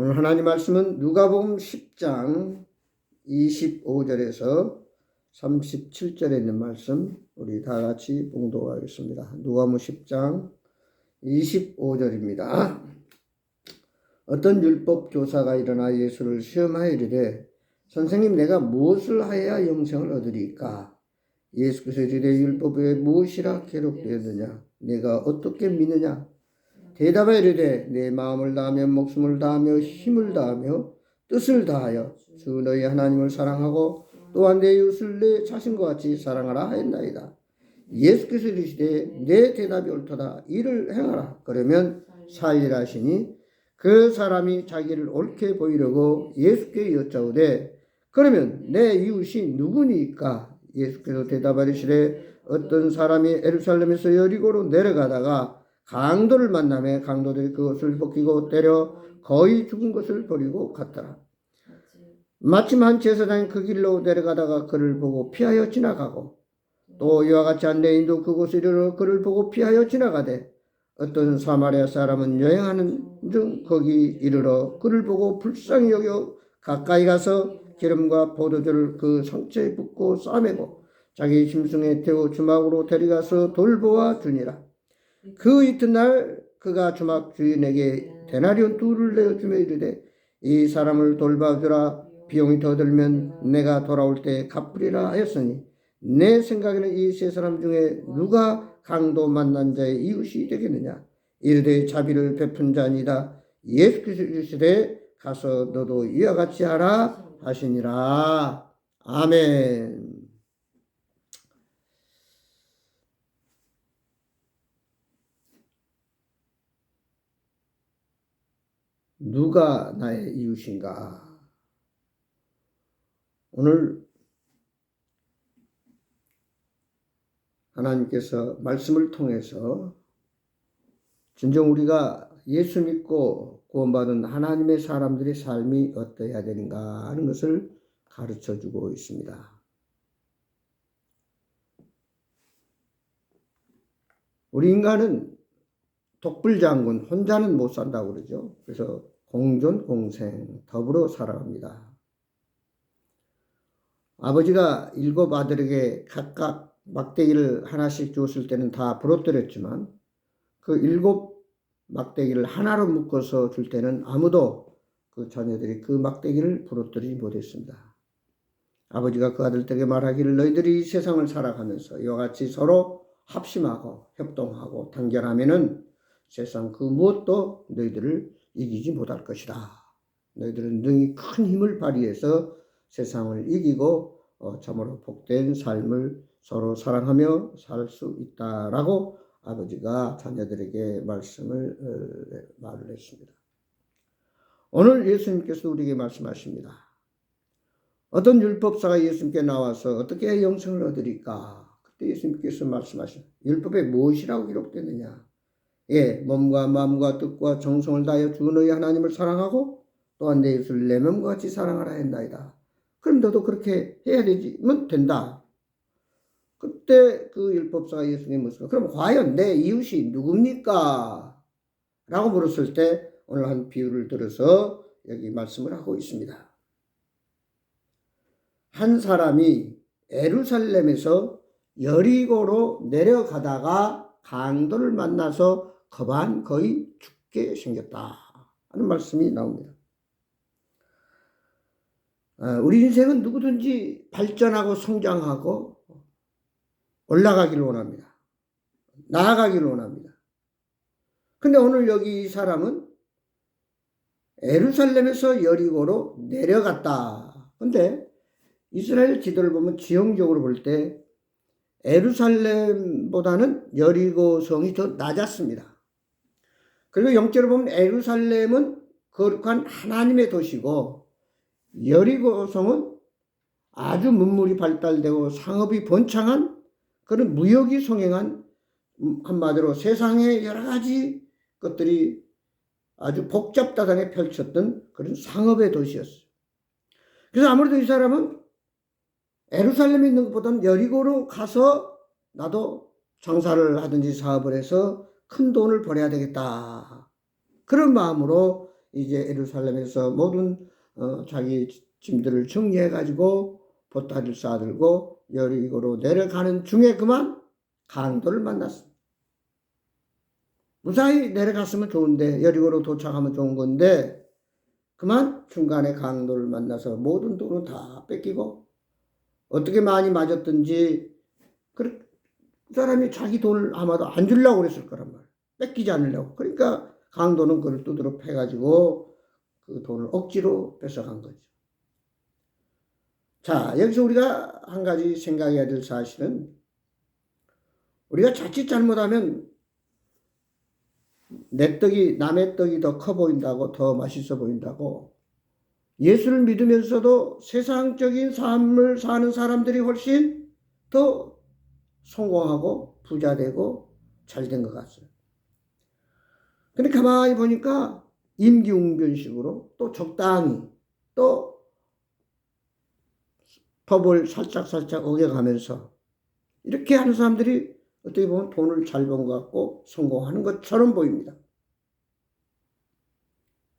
오늘 하나님 말씀은 누가복음 10장 25절에서 37절에 있는 말씀 우리 다 같이 봉독하겠습니다. 누가복음 10장 25절입니다. 어떤 율법 교사가 일어나 예수를 시험하여 이르되 선생님, 내가 무엇을 하여야 영생을 얻으리까? 예수께서 이르되 율법에 무엇이라 기록되었느냐? 내가 어떻게 믿느냐? 대답하여 이르되 내 마음을 다하며 목숨을 다하며 힘을 다하며 뜻을 다하여 주 너희 하나님을 사랑하고 또한 내 이웃을 내 자신과 같이 사랑하라 하였나이다. 예수께서 이르시되 내 대답이 옳도다. 이를 행하라. 그러면 살리라 하시니 그 사람이 자기를 옳게 보이려고 예수께 여짜오되 그러면 내 이웃이 누구니까? 예수께서 대답하시되 어떤 사람이 예루살렘에서 여리고로 내려가다가 강도를 만나매 강도들이 그것을 벗기고 때려 거의 죽은 것을 버리고 갔더라. 마침 한 제사장이 그 길로 내려가다가 그를 보고 피하여 지나가고 또 이와 같이 한 레인도 그곳에 이르러 그를 보고 피하여 지나가되 어떤 사마리아 사람은 여행하는 중 거기 이르러 그를 보고 불쌍히 여겨 가까이 가서 기름과 포도주를 그 상처에 붓고 싸매고 자기 심승에 태워 주막으로 데려가서 돌보아 주니라. 그 이튿날 그가 주막 주인에게 데나리온 둘을 내어주며 이르되 이 사람을 돌봐주라. 비용이 더 들면 내가 돌아올 때 갚으리라 하였으니 내 생각에는 이 세 사람 중에 누가 강도 만난 자의 이웃이 되겠느냐? 이르되 자비를 베푼 자니라. 예수께서 이르시되 가서 너도 이와 같이 하라 하시니라. 아멘. 누가 나의 이웃인가? 오늘 하나님께서 말씀을 통해서 진정 우리가 예수 믿고 구원받은 하나님의 사람들의 삶이 어떠해야 되는가 하는 것을 가르쳐주고 있습니다. 우리 인간은 독불장군, 혼자는 못 산다고 그러죠. 그래서 공존, 공생, 더불어 살아갑니다. 아버지가 7 아들에게 각각 막대기를 하나씩 주었을 때는 다 부러뜨렸지만 그 7 막대기를 하나로 묶어서 줄 때는 아무도 그 자녀들이 그 막대기를 부러뜨리지 못했습니다. 아버지가 그 아들들에게 말하기를 너희들이 이 세상을 살아가면서 이와 같이 서로 합심하고 협동하고 단결하면은 세상 그 무엇도 너희들을 이기지 못할 것이다. 너희들은 능히 큰 힘을 발휘해서 세상을 이기고 참으로 복된 삶을 서로 사랑하며 살 수 있다라고 아버지가 자녀들에게 말을 했습니다. 오늘 예수님께서 우리에게 말씀하십니다. 어떤 율법사가 예수님께 나와서 어떻게 영생을 얻으리까? 그때 예수님께서 말씀하십니다. 율법에 무엇이라고 기록되느냐? 몸과 마음과 뜻과 정성을 다하여 주 너희 하나님을 사랑하고 또한 내 이웃을 내 몸과 같이 사랑하라 했나이다. 그럼 너도 그렇게 해야 되면 된다. 그때 그 율법사가 예수님께 묻습니다. 그럼 과연 내 이웃이 누굽니까? 라고 물었을 때 오늘 한 비유를 들어서 여기 말씀을 하고 있습니다. 한 사람이 예루살렘에서 여리고로 내려가다가 강도를 만나서 거의 죽게 생겼다 하는 말씀이 나옵니다. 우리 인생은 누구든지 발전하고 성장하고 올라가기를 원합니다. 나아가기를 원합니다. 근데 오늘 여기 이 사람은 예루살렘에서 여리고로 내려갔다. 근데 이스라엘 지도를 보면 지형적으로 볼 때 예루살렘보다는 여리고성이 더 낮았습니다. 그리고 영적으로 보면 예루살렘은 거룩한 하나님의 도시고 여리고성은 아주 문물이 발달되고 상업이 번창한 그런 무역이 성행한 한마디로 세상의 여러 가지 것들이 아주 복잡다단에 펼쳤던 그런 상업의 도시였어요. 그래서 아무래도 이 사람은 예루살렘에 있는 것보다는 여리고로 가서 나도 장사를 하든지 사업을 해서 큰 돈을 벌어야 되겠다. 그런 마음으로 이제 예루살렘에서 모든 자기 짐들을 정리해가지고 보따리를 싸들고 여리고로 내려가는 중에 그만 강도를 만났습니다. 무사히 내려갔으면 좋은데, 여리고로 도착하면 좋은 건데 그만 중간에 강도를 만나서 모든 돈을 다 뺏기고, 어떻게 많이 맞았든지 그 사람이 자기 돈을 아마도 안 주려고 그랬을 거란 말이에요. 뺏기지 않으려고. 그러니까 강도는 그걸 두드러 패가지고 그 돈을 억지로 뺏어간 거죠. 자, 여기서 우리가 한 가지 생각해야 될 사실은, 우리가 자칫 잘못하면 내 떡이, 남의 떡이 더 커 보인다고, 더 맛있어 보인다고, 예수를 믿으면서도 세상적인 삶을 사는 사람들이 훨씬 더 성공하고 부자되고 잘된 것 같아요. 근데 가만히 보니까 임기응변식으로 또 적당히 또 법을 살짝 어겨가면서 이렇게 하는 사람들이 어떻게 보면 돈을 잘 번 것 같고 성공하는 것처럼 보입니다.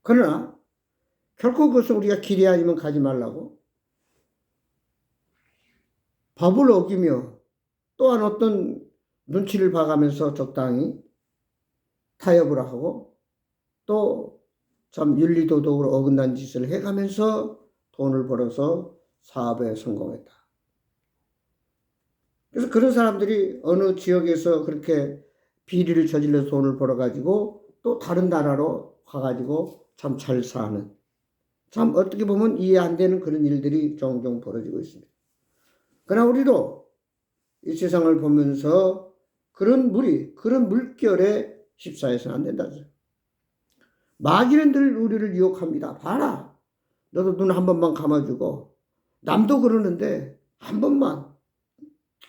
그러나 결코 그것을 우리가 길이 아니면 가지 말라고, 법을 어기며 또한 어떤 눈치를 봐가면서 적당히 타협을 하고 또 참 윤리도덕으로 어긋난 짓을 해가면서 돈을 벌어서 사업에 성공했다. 그래서 그런 사람들이 어느 지역에서 그렇게 비리를 저질러서 돈을 벌어가지고 또 다른 나라로 가가지고 참 잘 사는, 참 어떻게 보면 이해 안 되는 그런 일들이 종종 벌어지고 있습니다. 그러나 우리도 이 세상을 보면서 그런 그런 물결에 휩싸여서는 안 된다죠. 마귀는 늘 우리를 유혹합니다. 봐라, 너도 눈 한 번만 감아주고, 남도 그러는데 한 번만,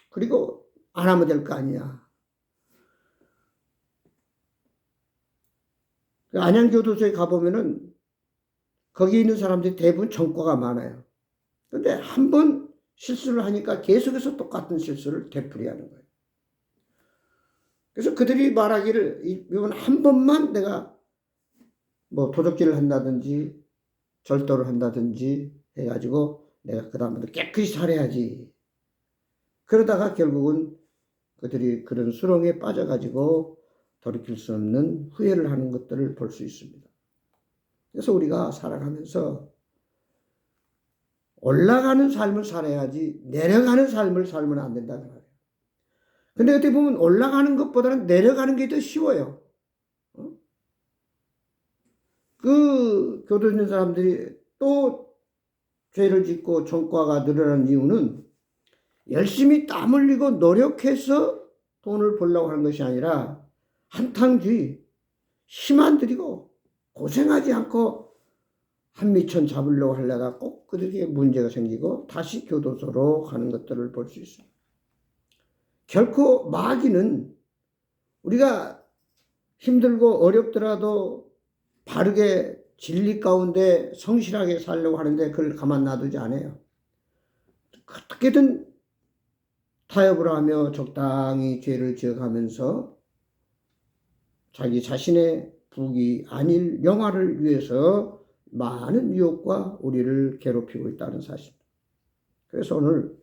그리고 안 하면 될 거 아니야. 안양교도소에 가보면은 거기 있는 사람들이 대부분 전과가 많아요. 근데 한 번 실수를 하니까 계속해서 똑같은 실수를 되풀이하는 거예요. 그래서 그들이 말하기를, 이번 한 번만 내가 뭐 도적질을 한다든지 절도를 한다든지 해가지고 내가 그 다음부터 깨끗이 살아야지. 그러다가 결국은 그들이 그런 수렁에 빠져가지고 돌이킬 수 없는 후회를 하는 것들을 볼 수 있습니다. 그래서 우리가 살아가면서 올라가는 삶을 살아야지 내려가는 삶을 살면 안 된다는 말이에요. 근데 어떻게 보면 올라가는 것보다는 내려가는 게 더 쉬워요. 그 교도 있는 사람들이 또 죄를 짓고 전과가 늘어나는 이유는 열심히 땀 흘리고 노력해서 돈을 벌려고 하는 것이 아니라 한탕 뒤 힘 안 들이고 고생하지 않고 한미천 잡으려고 하려다 꼭 그들에게 문제가 생기고 다시 교도소로 가는 것들을 볼 수 있습니다. 결코 마귀는 우리가 힘들고 어렵더라도 바르게 진리 가운데 성실하게 살려고 하는데 그걸 가만 놔두지 않아요. 어떻게든 타협을 하며 적당히 죄를 지어가면서 자기 자신의 북이 아닐 영화를 위해서 많은 유혹과 우리를 괴롭히고 있다는 사실입니다. 그래서 오늘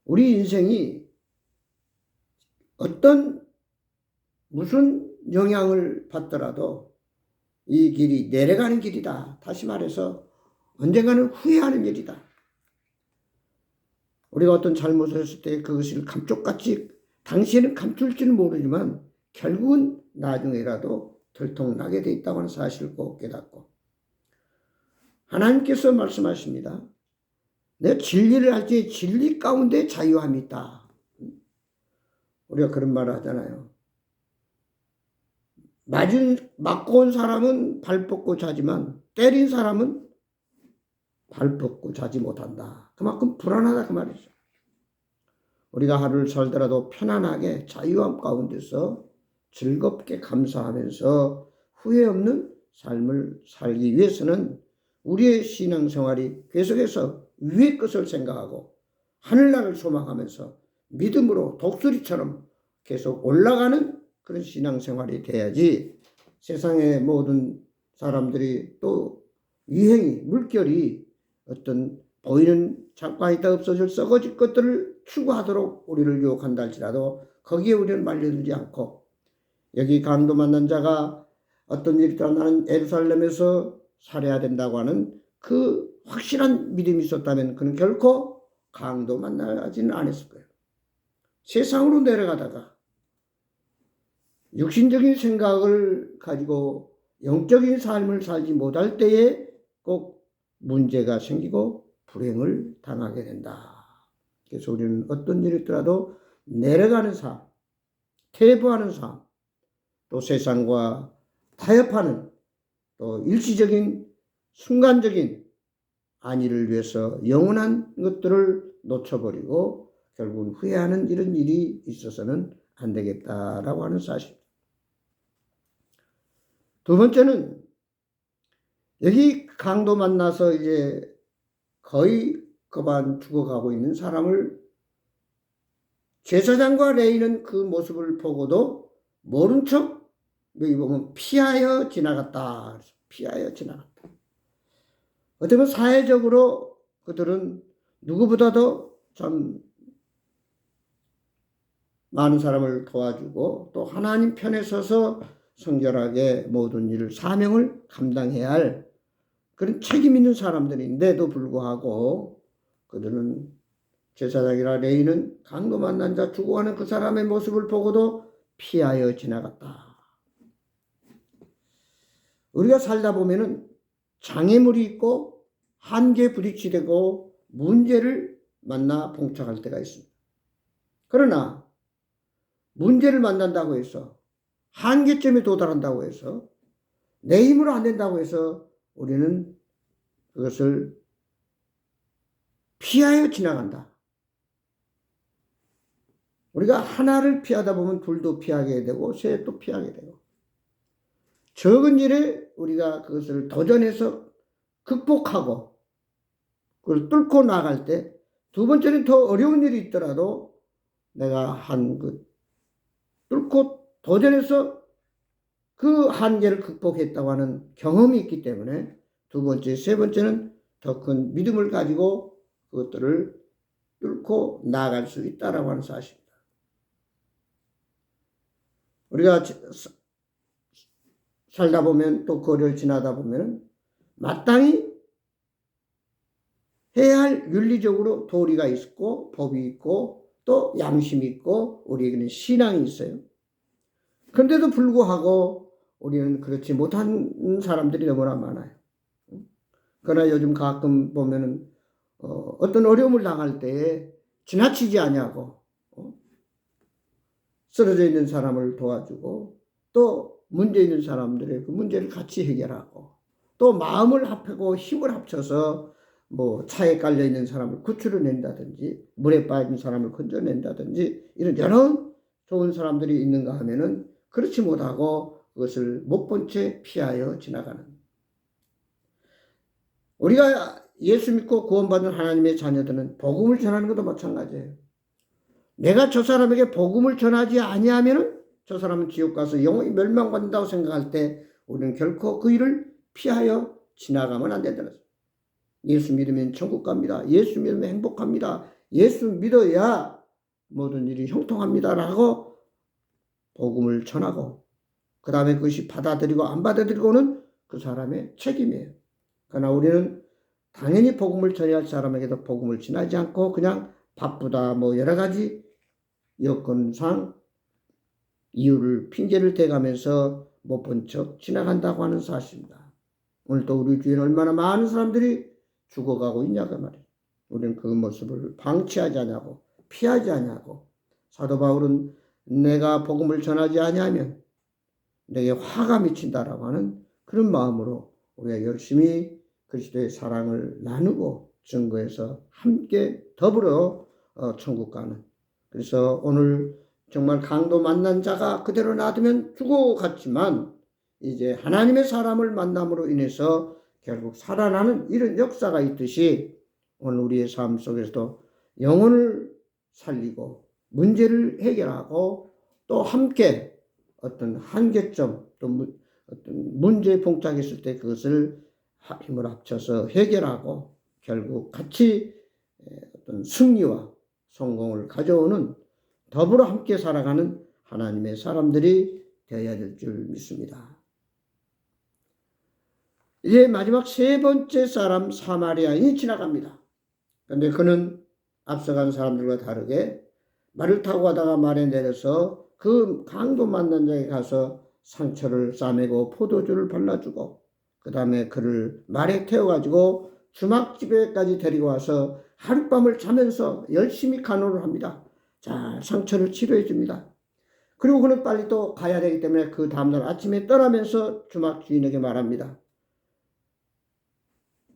우리 인생이 무슨 영향을 받더라도 이 길이 내려가는 길이다. 다시 말해서 언젠가는 후회하는 일이다. 우리가 어떤 잘못을 했을 때 그것을 감쪽같이 당시에는 감출지는 모르지만 결국은 나중에라도 들통나게 돼 있다고 하는 사실을 꼭 깨닫고, 하나님께서 말씀하십니다. 내가 진리를 할 때 진리 가운데 자유함이 있다. 우리가 그런 말을 하잖아요. 맞고 온 사람은 발 뻗고 자지만 때린 사람은 발 뻗고 자지 못한다. 그만큼 불안하다 그 말이죠. 우리가 하루를 살더라도 편안하게 자유함 가운데서 즐겁게 감사하면서 후회 없는 삶을 살기 위해서는 우리의 신앙생활이 계속해서 위의 것을 생각하고 하늘나라를 소망하면서 믿음으로 독수리처럼 계속 올라가는 그런 신앙생활이 돼야지 세상의 모든 사람들이 또 유행이, 물결이 어떤 보이는 잠깐 있다 없어질 썩어질 것들을 추구하도록 우리를 유혹한다 할지라도 거기에 우리는 말려들지 않고, 여기 강도 만난 자가 어떤 일이 있더라 나는 예루살렘에서 살아야 된다고 하는 그 확실한 믿음이 있었다면 그는 결코 강도 만나지는 않았을 거예요. 세상으로 내려가다가 육신적인 생각을 가지고 영적인 삶을 살지 못할 때에 꼭 문제가 생기고 불행을 당하게 된다. 그래서 우리는 어떤 일이 있더라도 내려가는 삶, 퇴보하는 삶, 또 세상과 타협하는, 또 일시적인 순간적인 안위를 위해서 영원한 것들을 놓쳐버리고 결국은 후회하는 이런 일이 있어서는 안 되겠다라고 하는 사실. 두 번째는 여기 강도 만나서 이제 거의 그만 죽어가고 있는 사람을 제사장과 레위는 그 모습을 보고도 모른 척 여기 보면 피하여 지나갔다. 피하여 지나갔다. 어떻게 보면 사회적으로 그들은 누구보다도 참 많은 사람을 도와주고 또 하나님 편에 서서 성결하게 모든 일을 사명을 감당해야 할 그런 책임 있는 사람들인데도 불구하고 그들은 제사장이나 레위는 강도 만난 자 죽어가는 그 사람의 모습을 보고도 피하여 지나갔다. 우리가 살다 보면은 장애물이 있고 한계에 부딪히되고 문제를 만나 봉착할 때가 있습니다. 그러나 문제를 만난다고 해서 한계점에 도달한다고 해서 내 힘으로 안 된다고 해서 우리는 그것을 피하여 지나간다. 우리가 하나를 피하다 보면 둘도 피하게 되고 셋도 피하게 되고 적은 일에 우리가 그것을 도전해서 극복하고 그걸 뚫고 나갈 때 두 번째는 더 어려운 일이 있더라도 내가 한 그 뚫고 도전해서 그 한계를 극복했다고 하는 경험이 있기 때문에 두 번째, 세 번째는 더 큰 믿음을 가지고 그것들을 뚫고 나아갈 수 있다라고 하는 사실입니다. 우리가 살다 보면 또 거리를 지나다 보면 마땅히 해야 할 윤리적으로 도리가 있고 법이 있고 또 양심이 있고 우리에게는 신앙이 있어요. 그런데도 불구하고 우리는 그렇지 못한 사람들이 너무나 많아요. 그러나 요즘 가끔 보면은 어떤 어려움을 당할 때에 지나치지 아니하고 쓰러져 있는 사람을 도와주고 또 문제 있는 사람들의 그 문제를 같이 해결하고 또 마음을 합하고 힘을 합쳐서 뭐 차에 깔려 있는 사람을 구출해낸다든지 물에 빠진 사람을 건져낸다든지 이런 여러 좋은 사람들이 있는가 하면은 그렇지 못하고 그것을 못 본 채 피하여 지나가는, 우리가 예수 믿고 구원받은 하나님의 자녀들은 복음을 전하는 것도 마찬가지예요. 내가 저 사람에게 복음을 전하지 아니하면은 저 사람은 지옥 가서 영원히 멸망받는다고 생각할 때 우리는 결코 그 일을 피하여 지나가면 안 된다는 거죠. 예수 믿으면 천국 갑니다. 예수 믿으면 행복합니다. 예수 믿어야 모든 일이 형통합니다라고 복음을 전하고 그 다음에 그것이 받아들이고 안 받아들이고는 그 사람의 책임이에요. 그러나 우리는 당연히 복음을 전해야 할 사람에게도 복음을 전하지 않고 그냥 바쁘다 뭐 여러 가지 여건상 이유를 핑계를 대가면서 못 본 척 지나간다고 하는 사실입니다. 오늘 또 우리 주위에 얼마나 많은 사람들이 죽어가고 있냐고 말이에요. 우리는 그 모습을 방치하지 않냐고 피하지 않냐고. 사도 바울은 내가 복음을 전하지 아니하면 내게 화가 미친다라고 하는 그런 마음으로 우리가 열심히 그리스도의 사랑을 나누고 증거해서 함께 더불어 천국 가는. 그래서 오늘 정말 강도 만난 자가 그대로 놔두면 죽어갔지만 이제 하나님의 사람을 만남으로 인해서 결국 살아나는 이런 역사가 있듯이 오늘 우리의 삶 속에서도 영혼을 살리고 문제를 해결하고 또 함께 어떤 한계점 또 어떤 문제에 봉착했을 때 그것을 힘을 합쳐서 해결하고 결국 같이 어떤 승리와 성공을 가져오는 더불어 함께 살아가는 하나님의 사람들이 되어야 될 줄 믿습니다. 이제 마지막 세 번째 사람 사마리아인이 지나갑니다. 그런데 그는 앞서간 사람들과 다르게 말을 타고 가다가 말에 내려서 그 강도 만난 자에게 가서 상처를 싸매고 포도주를 발라주고 그 다음에 그를 말에 태워가지고 주막집에까지 데리고 와서 하룻밤을 자면서 열심히 간호를 합니다. 자, 상처를 치료해 줍니다. 그리고 그는 빨리 또 가야 되기 때문에 그 다음날 아침에 떠나면서 주막 주인에게 말합니다.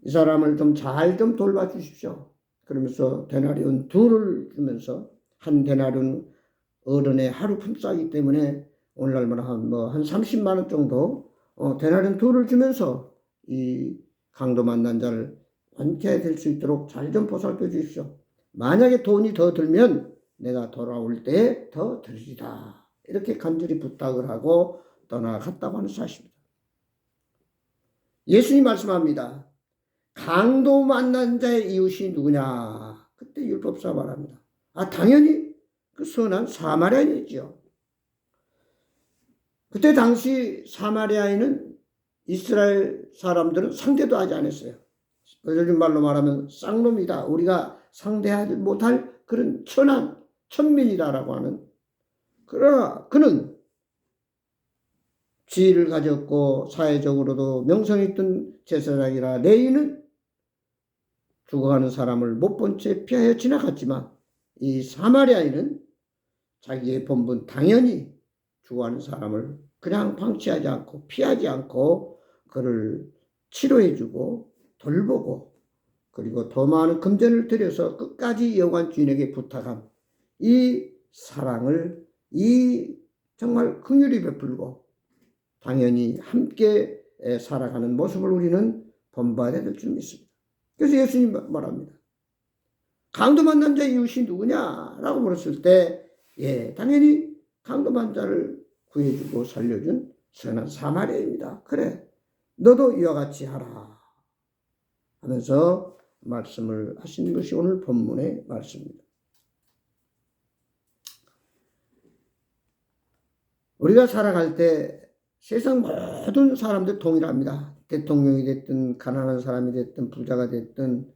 이 사람을 좀 잘 좀 돌봐주십시오. 그러면서 데나리온 2를 주면서 한 데나리온 어른의 하루 품삯이기 때문에 오늘날만 한 30만 원 정도 데나리온 2를 주면서 이 강도 만난 자를 완쾌될 수 있도록 잘 좀 보살펴 주십시오. 만약에 돈이 더 들면 내가 돌아올 때 더 드리리다. 이렇게 간절히 부탁을 하고 떠나갔다고 하는 사실입니다. 예수님 말씀합니다. 강도 만난 자의 이웃이 누구냐? 그때 율법사 말합니다. 당연히 그 선한 사마리아인이죠. 그때 당시 사마리아인은 이스라엘 사람들은 상대도 하지 않았어요. 요즘 말로 말하면 쌍놈이다. 우리가 상대하지 못할 그런 천민이다라고 하는. 그러나 그는 지위를 가졌고 사회적으로도 명성이 있던 제사장이라 레위는 죽어가는 사람을 못 본 채 피하여 지나갔지만 이 사마리아인은 자기의 본분 당연히 죽어가는 사람을 그냥 방치하지 않고 피하지 않고 그를 치료해주고 돌보고 그리고 더 많은 금전을 들여서 끝까지 여관 주인에게 부탁한 이 사랑을 이 정말 긍휼히 베풀고 당연히 함께 살아가는 모습을 우리는 본받아야 될 줄 믿습니다. 그래서 예수님 말합니다. 강도 만난 자의 이웃이 누구냐라고 물었을 때 당연히 강도 만난 자를 구해주고 살려준 선한 사마리아입니다. 그래 너도 이와 같이 하라 하면서 말씀을 하신 것이 오늘 본문의 말씀입니다. 우리가 살아갈 때 세상 모든 사람들 동일합니다. 대통령이 됐든 가난한 사람이 됐든 부자가 됐든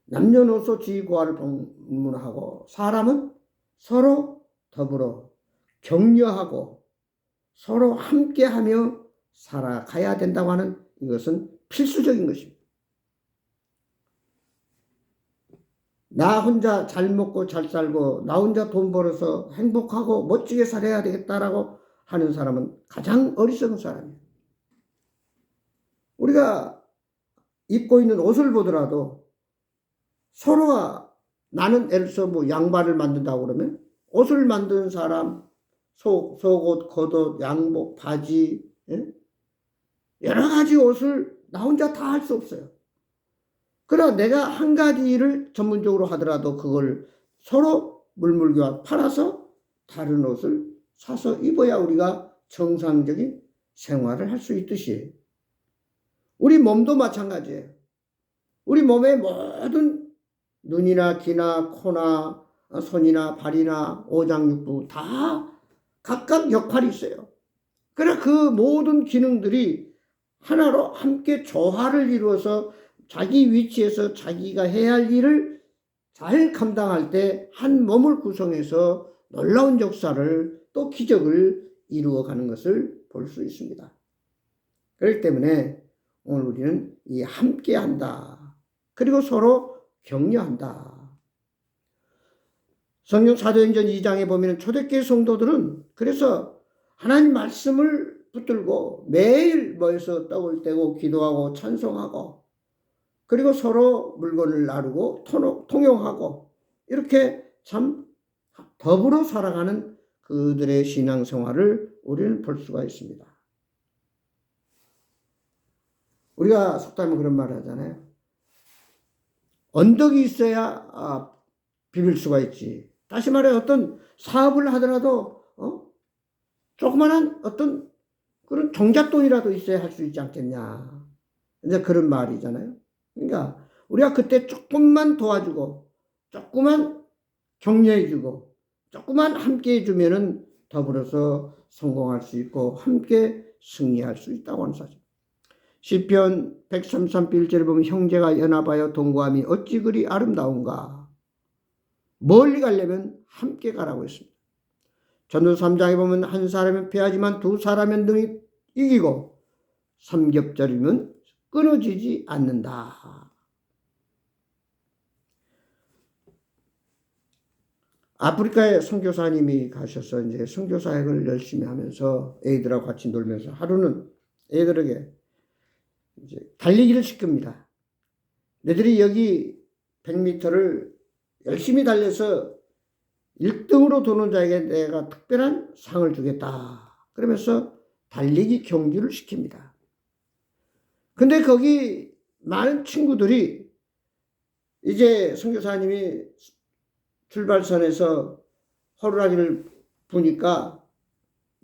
남녀노소 지위고하를 방문하고 사람은 서로 더불어 격려하고 서로 함께하며 살아가야 된다고 하는 이것은 필수적인 것입니다. 나 혼자 잘 먹고 잘 살고 나 혼자 돈 벌어서 행복하고 멋지게 살아야 되겠다라고 하는 사람은 가장 어리석은 사람이에요. 우리가 입고 있는 옷을 보더라도 서로가 나는 예를 들어서 양말을 만든다고 그러면 옷을 만드는 사람 속옷, 겉옷, 양복, 바지 여러 가지 옷을 나 혼자 다 할 수 없어요. 그러나 내가 한 가지 일을 전문적으로 하더라도 그걸 서로 물물교환 팔아서 다른 옷을 사서 입어야 우리가 정상적인 생활을 할 수 있듯이 우리 몸도 마찬가지예요. 우리 몸의 모든 눈이나 귀나 코나 손이나 발이나 오장육부 다 각각 역할이 있어요. 그러나 그 모든 기능들이 하나로 함께 조화를 이루어서 자기 위치에서 자기가 해야 할 일을 잘 감당할 때 한 몸을 구성해서 놀라운 역사를 또 기적을 이루어가는 것을 볼 수 있습니다. 그렇기 때문에 오늘 우리는 이 함께한다. 그리고 서로 격려한다. 성경 사도행전 2장에 보면 초대교회 성도들은 그래서 하나님 말씀을 붙들고 매일 모여서 떡을 떼고 기도하고 찬송하고 그리고 서로 물건을 나누고 통용하고 이렇게 참 더불어 살아가는 그들의 신앙생활을 우리는 볼 수가 있습니다. 우리가 속담에 그런 말을 하잖아요. 언덕이 있어야 비빌 수가 있지. 다시 말해 어떤 사업을 하더라도 조그마한 어떤 그런 종잣돈이라도 있어야 할 수 있지 않겠냐. 이제 그런 말이잖아요. 그러니까 우리가 그때 조금만 도와주고 조금만 격려해주고 조금만 함께 해주면은 더불어서 성공할 수 있고 함께 승리할 수 있다고 하는 사실. 시편 133편 1절에 보면 형제가 연합하여 동거함이 어찌 그리 아름다운가. 멀리 가려면 함께 가라고 했습니다. 전도 3장에 보면 한 사람은 패하지만 두 사람은 능히 이기고 삼겹살이면 끊어지지 않는다. 아프리카에 선교사님이 가셔서 이제 선교사역을 열심히 하면서 애들하고 같이 놀면서 하루는 애들에게 이제 달리기를 시킵니다. 너희들이 여기 100m를 열심히 달려서 1등으로 도는 자에게 내가 특별한 상을 주겠다. 그러면서 달리기 경주를 시킵니다. 근데 거기 많은 친구들이 이제 선교사님이 출발선에서 호루라기를 부니까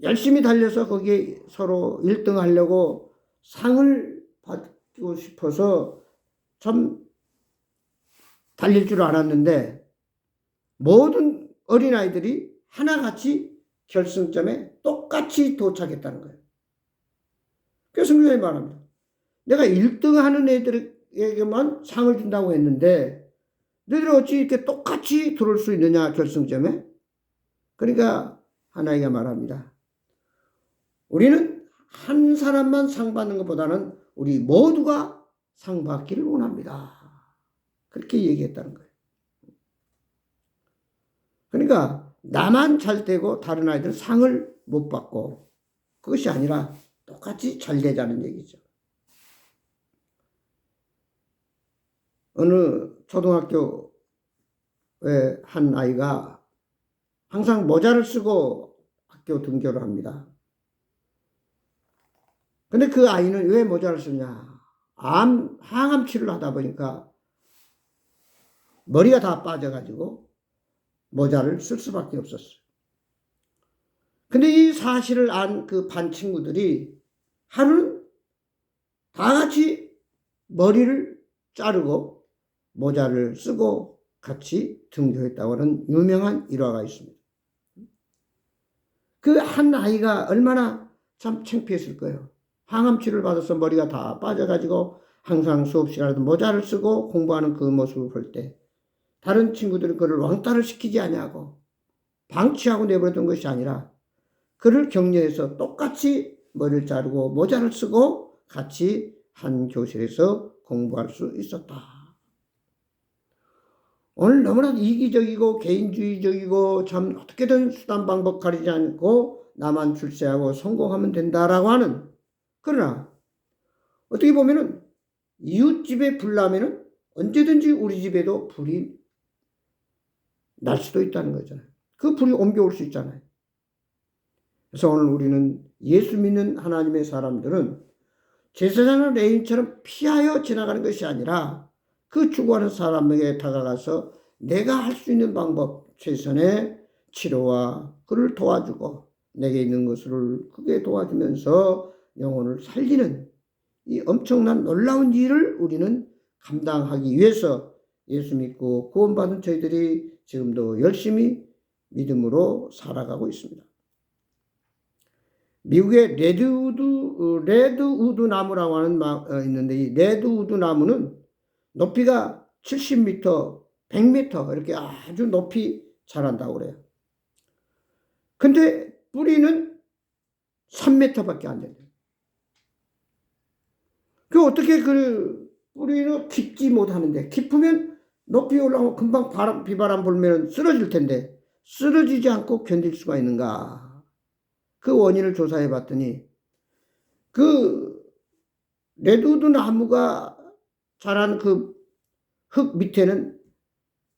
열심히 달려서 거기에 서로 1등 하려고 상을 받고 싶어서 참 달릴 줄 알았는데 모든 어린아이들이 하나같이 결승점에 똑같이 도착했다는 거예요. 그래서 성경에 말합니다. 내가 1등 하는 애들에게만 상을 준다고 했는데 너희들이 어찌 이렇게 똑같이 들어올 수 있느냐 결승점에. 그러니까 하나님가 말합니다. 우리는 한 사람만 상 받는 것보다는 우리 모두가 상 받기를 원합니다. 그렇게 얘기했다는 거예요. 그러니까 나만 잘 되고 다른 아이들은 상을 못 받고 그것이 아니라 똑같이 잘 되자는 얘기죠. 어느 초등학교에 한 아이가 항상 모자를 쓰고 학교 등교를 합니다. 근데 그 아이는 왜 모자를 쓰냐? 항암 치료를 하다 보니까 머리가 다 빠져가지고 모자를 쓸 수밖에 없었어요. 근데 이 사실을 안 그 반 친구들이 하루는 다 같이 머리를 자르고 모자를 쓰고 같이 등교했다고 하는 유명한 일화가 있습니다. 그 한 아이가 얼마나 참 창피했을 거예요. 항암 치료를 받아서 머리가 다 빠져가지고 항상 수업 시간에도 모자를 쓰고 공부하는 그 모습을 볼 때 다른 친구들은 그를 왕따를 시키지 아니하고 방치하고 내버려둔 것이 아니라 그를 격려해서 똑같이 머리를 자르고 모자를 쓰고 같이 한 교실에서 공부할 수 있었다. 오늘 너무나 이기적이고 개인주의적이고 참 어떻게든 수단 방법 가리지 않고 나만 출세하고 성공하면 된다라고 하는, 그러나 어떻게 보면은 이웃집에 불 나면은 언제든지 우리 집에도 불이 날 수도 있다는 거잖아요. 그 불이 옮겨올 수 있잖아요. 그래서 오늘 우리는 예수 믿는 하나님의 사람들은 제사장의 레인처럼 피하여 지나가는 것이 아니라 그 죽어가는 사람에게 다가가서 내가 할 수 있는 방법, 최선의 치료와 그를 도와주고 내게 있는 것을 크게 도와주면서 영혼을 살리는 이 엄청난 놀라운 일을 우리는 감당하기 위해서 예수 믿고 구원받은 저희들이 지금도 열심히 믿음으로 살아가고 있습니다. 미국의 레드우드 나무라고 하는 있는데 이 레드우드 나무는 높이가 70m, 100m 이렇게 아주 높이 자란다고 그래요. 근데 뿌리는 3m밖에 안 된대요. 그 어떻게 그 뿌리는 깊지 못하는데 깊으면 높이 올라오면 금방 비바람 불면 쓰러질 텐데 쓰러지지 않고 견딜 수가 있는가? 그 원인을 조사해 봤더니 그 레드우드 나무가 자란 그 흙 밑에는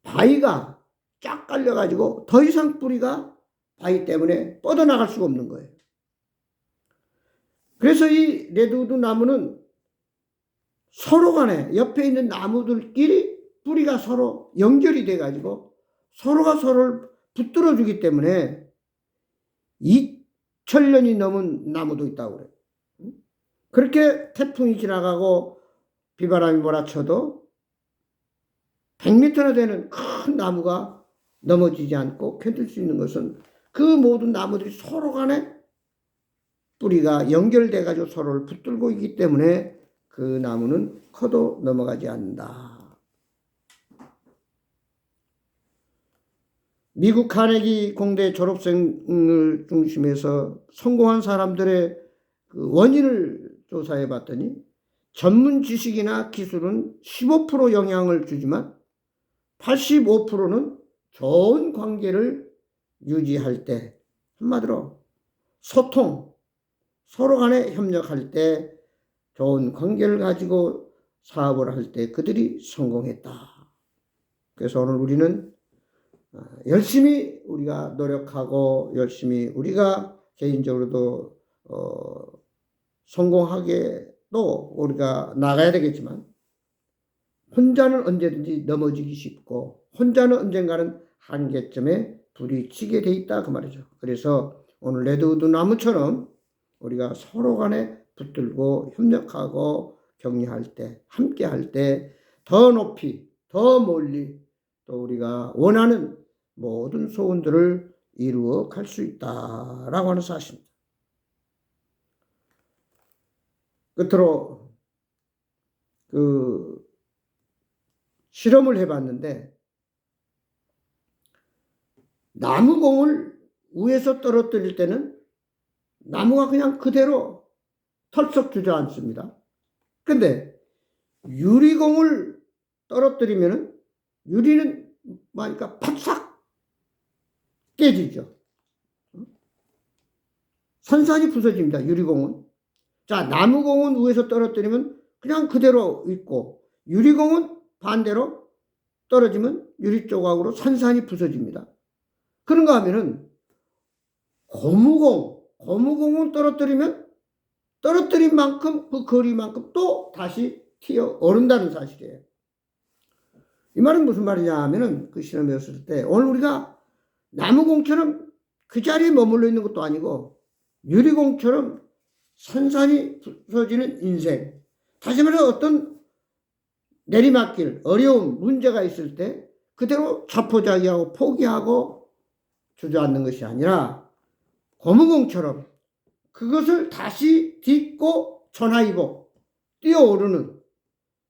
바위가 쫙 깔려가지고 더 이상 뿌리가 바위 때문에 뻗어나갈 수가 없는 거예요. 그래서 이 레드우드 나무는 서로 간에 옆에 있는 나무들끼리 뿌리가 서로 연결이 돼가지고 서로가 서로를 붙들어주기 때문에 2000년이 넘은 나무도 있다고 그래요. 그렇게 태풍이 지나가고 비바람이 몰아쳐도 100m나 되는 큰 나무가 넘어지지 않고 견딜 수 있는 것은 그 모든 나무들이 서로 간에 뿌리가 연결돼 가지고 서로를 붙들고 있기 때문에 그 나무는 커도 넘어가지 않는다. 미국 카네기 공대 졸업생을 중심해서 성공한 사람들의 그 원인을 조사해 봤더니 전문 지식이나 기술은 15% 영향을 주지만 85%는 좋은 관계를 유지할 때, 한마디로 소통, 서로 간에 협력할 때, 좋은 관계를 가지고 사업을 할 때 그들이 성공했다. 그래서 오늘 우리는 열심히 우리가 노력하고 열심히 우리가 개인적으로도 성공하게 또 우리가 나가야 되겠지만 혼자는 언제든지 넘어지기 쉽고 혼자는 언젠가는 한계점에 부딪히게 돼 있다 그 말이죠. 그래서 오늘 레드우드 나무처럼 우리가 서로 간에 붙들고 협력하고 격려할 때 함께 할 때 더 높이 더 멀리 또 우리가 원하는 모든 소원들을 이루어 갈 수 있다라고 하는 사실입니다. 끝으로 그 실험을 해봤는데 나무공을 위에서 떨어뜨릴 때는 나무가 그냥 그대로 털썩 주저앉습니다. 근데 유리공을 떨어뜨리면 유리는 뭐니까 팍싹 깨지죠. 산산이 부서집니다. 유리공은. 자, 나무공은 위에서 떨어뜨리면 그냥 그대로 있고 유리공은 반대로 떨어지면 유리 조각으로 산산이 부서집니다. 그런가 하면은 고무공은 떨어뜨리면 떨어뜨린 만큼 그 거리만큼 또 다시 튀어 오른다는 사실이에요. 이 말은 무슨 말이냐 하면은 그 실험했을 때 오늘 우리가 나무공처럼 그 자리에 머물러 있는 것도 아니고 유리공처럼 산산이 부서지는 인생. 다시 말해서 어떤 내리막길, 어려움, 문제가 있을 때 그대로 자포자기하고 포기하고 주저앉는 것이 아니라 고무공처럼 그것을 다시 딛고 전화위복 뛰어오르는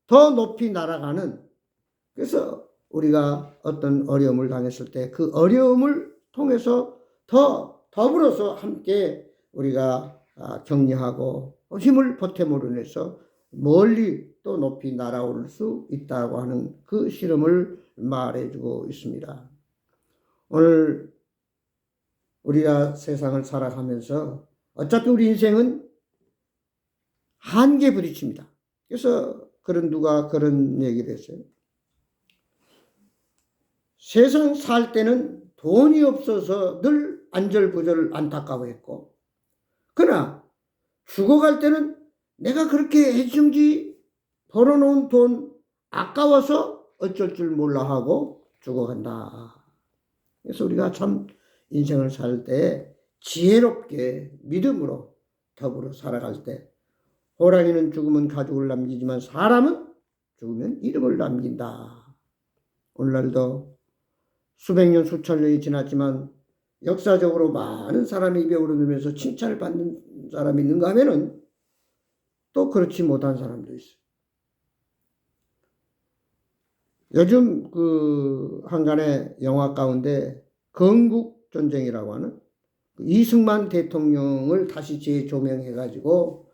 더 높이 날아가는 그래서 우리가 어떤 어려움을 당했을 때 그 어려움을 통해서 더 더불어서 함께 우리가 격려하고 힘을 보탬으로 인해서 멀리 또 높이 날아오를 수 있다고 하는 그 실험을 말해주고 있습니다. 오늘 우리가 세상을 살아가면서 어차피 우리 인생은 한계에 부딪힙니다. 그래서 누가 그런 얘기를 했어요. 세상 살 때는 돈이 없어서 늘 안절부절 안타까워했고 그러나 죽어갈 때는 내가 그렇게 애정지 벌어놓은 돈 아까워서 어쩔 줄 몰라 하고 죽어간다. 그래서 우리가 참 인생을 살 때 지혜롭게 믿음으로 더불어 살아갈 때 호랑이는 죽으면 가죽을 남기지만 사람은 죽으면 이름을 남긴다. 오늘날도 수백 년 수천 년이 지났지만 역사적으로 많은 사람이 입에 오르면서 칭찬을 받는 사람이 있는가 하면은 또 그렇지 못한 사람도 있어요. 요즘 그 한간의 영화 가운데 건국전쟁이라고 하는 이승만 대통령을 다시 재조명해가지고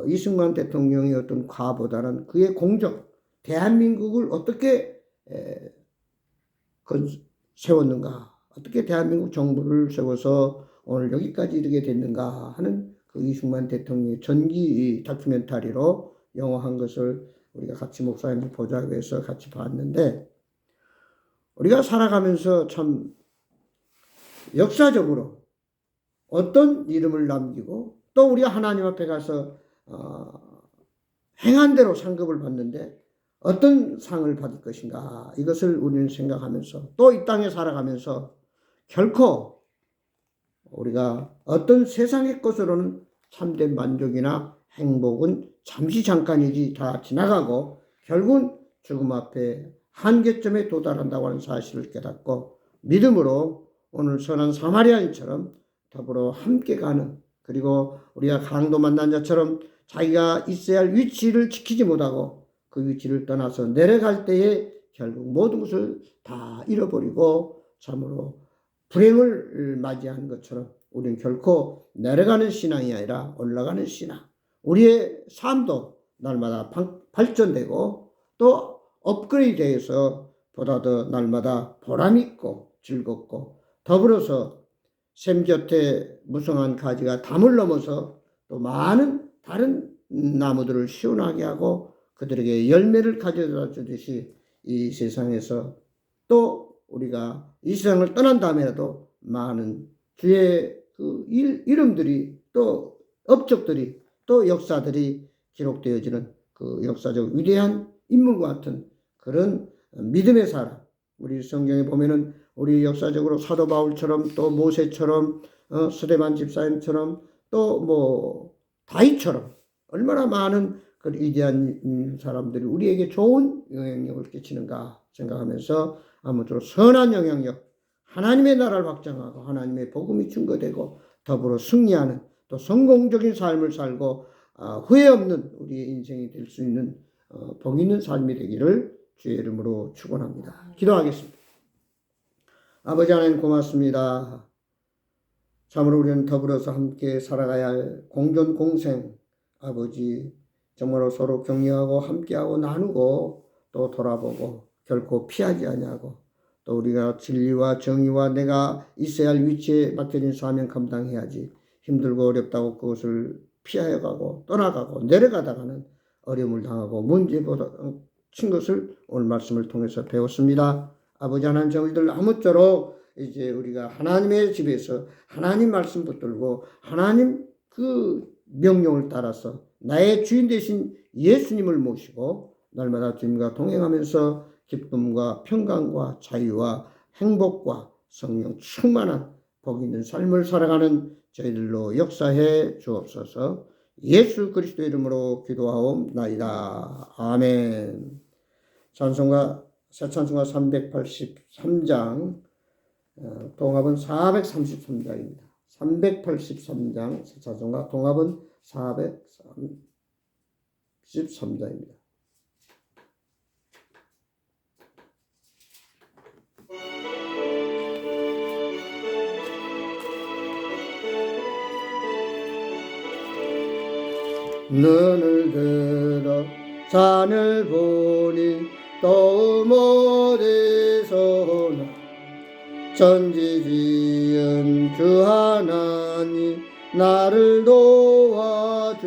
이승만 대통령의 어떤 과보다는 그의 공적, 대한민국을 어떻게 세웠는가, 어떻게 대한민국 정부를 세워서 오늘 여기까지 이르게 됐는가 하는 그 이승만 대통령의 전기 다큐멘터리로 영화한 것을 우리가 같이 목사님들 보자고 해서 같이 봤는데 우리가 살아가면서 참 역사적으로 어떤 이름을 남기고 또 우리가 하나님 앞에 가서 행한 대로 상급을 받는데 어떤 상을 받을 것인가 이것을 우리는 생각하면서 또 이 땅에 살아가면서 결코 우리가 어떤 세상의 것으로는 참된 만족이나 행복은 잠시 잠깐이지 다 지나가고 결국은 죽음 앞에 한계점에 도달한다고 하는 사실을 깨닫고 믿음으로 오늘 선한 사마리아인처럼 더불어 함께 가는, 그리고 우리가 강도 만난 자처럼 자기가 있어야 할 위치를 지키지 못하고 그 위치를 떠나서 내려갈 때에 결국 모든 것을 다 잃어버리고 참으로 불행을 맞이하는 것처럼 우리는 결코 내려가는 신앙이 아니라 올라가는 신앙, 우리의 삶도 날마다 발전되고 또 업그레이드해서 보다 더 날마다 보람있고 즐겁고 더불어서 샘 곁에 무성한 가지가 담을 넘어서 또 많은 다른 나무들을 시원하게 하고 그들에게 열매를 가져다 주듯이 이 세상에서 또 우리가 이 세상을 떠난 다음에라도 많은 주의 그 이름들이 또 업적들이 또 역사들이 기록되어지는 그 역사적 위대한 인물과 같은 그런 믿음의 사람, 우리 성경에 보면은 우리 역사적으로 사도 바울처럼 또 모세처럼 스데반 집사님처럼 또 뭐 다윗처럼 얼마나 많은 그 위대한 사람들이 우리에게 좋은 영향력을 끼치는가 생각하면서 아무쪼록 선한 영향력, 하나님의 나라를 확장하고 하나님의 복음이 증거되고 더불어 승리하는 또 성공적인 삶을 살고 후회 없는 우리의 인생이 될 수 있는 복 있는 삶이 되기를 주의 이름으로 축원합니다. 기도하겠습니다. 아버지 하나님 고맙습니다. 참으로 우리는 더불어서 함께 살아가야 할 공존 공생, 아버지 정말로 서로 격려하고 함께하고 나누고 또 돌아보고 결코 피하지 아니하고 또 우리가 진리와 정의와 내가 있어야 할 위치에 맡겨진 사명 감당해야지 힘들고 어렵다고 그것을 피하여 가고 떠나가고 내려가다가는 어려움을 당하고 문제보다 친 것을 오늘 말씀을 통해서 배웠습니다. 아버지 하나님 저희들 아무쪼록 이제 우리가 하나님의 집에서 하나님 말씀 붙들고 하나님 그 명령을 따라서 나의 주인 되신 예수님을 모시고 날마다 주님과 동행하면서 기쁨과 평강과 자유와 행복과 성령 충만한 복 있는 삶을 살아가는 저희들로 역사해 주옵소서. 예수 그리스도 이름으로 기도하옵나이다. 아멘. 찬송가 새 찬송가 383장 동합은 433장입니다. 383장 새 찬송가 동합은 433장입니다. 눈을 들어 산을 보니 또 어디서나 천지지은 주 하나님 나를 도와주시네.